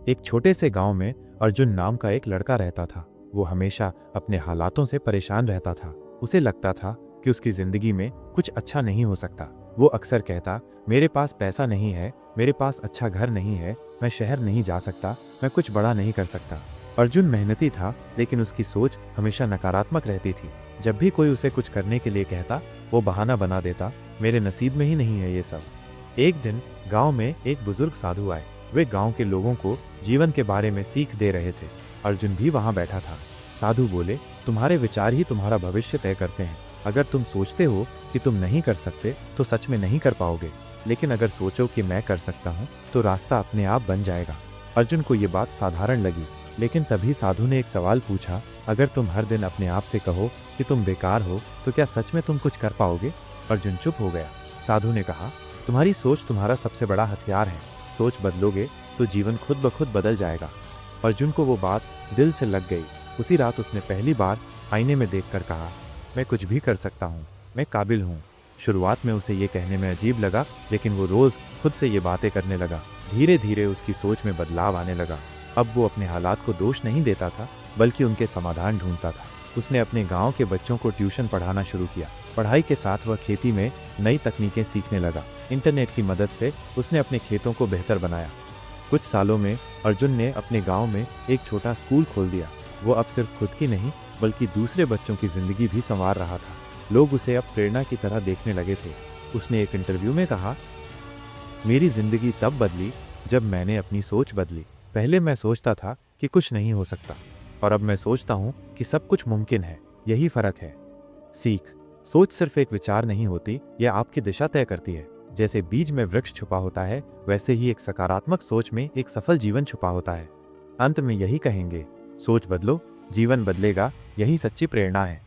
एक छोटे से गांव में अर्जुन नाम का एक लड़का रहता था। वो हमेशा अपने हालातों से परेशान रहता था। उसे लगता था कि उसकी जिंदगी में कुछ अच्छा नहीं हो सकता। वो अक्सर कहता, मेरे पास पैसा नहीं है, मेरे पास अच्छा घर नहीं है, मैं शहर नहीं जा सकता, मैं कुछ बड़ा नहीं कर सकता। अर्जुन मेहनती था, लेकिन उसकी सोच हमेशा नकारात्मक रहती थी। जब भी कोई उसे कुछ करने के लिए कहता, वो बहाना बना देता, मेरे नसीब में ही नहीं है ये सब। एक दिन गांव में एक बुजुर्ग साधु आए। वे गांव के लोगों को जीवन के बारे में सीख दे रहे थे। अर्जुन भी वहां बैठा था। साधु बोले, तुम्हारे विचार ही तुम्हारा भविष्य तय करते हैं। अगर तुम सोचते हो कि तुम नहीं कर सकते तो सच में नहीं कर पाओगे, लेकिन अगर सोचो कि मैं कर सकता हूँ तो रास्ता अपने आप बन जाएगा। अर्जुन को ये बात साधारण लगी, लेकिन तभी साधु ने एक सवाल पूछा, अगर तुम हर दिन अपने आप से कहो कि तुम बेकार हो तो क्या सच में तुम कुछ कर पाओगे? अर्जुन चुप हो गया। साधु ने कहा, तुम्हारी सोच तुम्हारा सबसे बड़ा हथियार है। सोच बदलोगे तो जीवन खुद ब खुद बदल जाएगा। अर्जुन को वो बात दिल से लग गई। उसी रात उसने पहली बार आईने में देखकर कहा, मैं कुछ भी कर सकता हूँ, मैं काबिल हूँ। शुरुआत में उसे ये कहने में अजीब लगा, लेकिन वो रोज खुद से ये बातें करने लगा। धीरे धीरे उसकी सोच में बदलाव आने लगा। अब वो अपने हालात को दोष नहीं देता था, बल्कि उनके समाधान ढूंढता था। उसने अपने गांव के बच्चों को ट्यूशन पढ़ाना शुरू किया। पढ़ाई के साथ वह खेती में नई तकनीकें सीखने लगा। इंटरनेट की मदद से उसने अपने खेतों को बेहतर बनाया। कुछ सालों में अर्जुन ने अपने गांव में एक छोटा स्कूल खोल दिया। वो अब सिर्फ खुद की नहीं, बल्कि दूसरे बच्चों की जिंदगी भी संवार रहा था। लोग उसे अब प्रेरणा की तरह देखने लगे थे। उसने एक इंटरव्यू में कहा, मेरी जिंदगी तब बदली जब मैंने अपनी सोच बदली। पहले मैं सोचता था कि कुछ नहीं हो सकता, और अब मैं सोचता हूँ कि सब कुछ मुमकिन है। यही फर्क है। सीख, सोच सिर्फ एक विचार नहीं होती, यह आपकी दिशा तय करती है। जैसे बीज में वृक्ष छुपा होता है, वैसे ही एक सकारात्मक सोच में एक सफल जीवन छुपा होता है। अंत में यही कहेंगे, सोच बदलो, जीवन बदलेगा, यही सच्ची प्रेरणा है।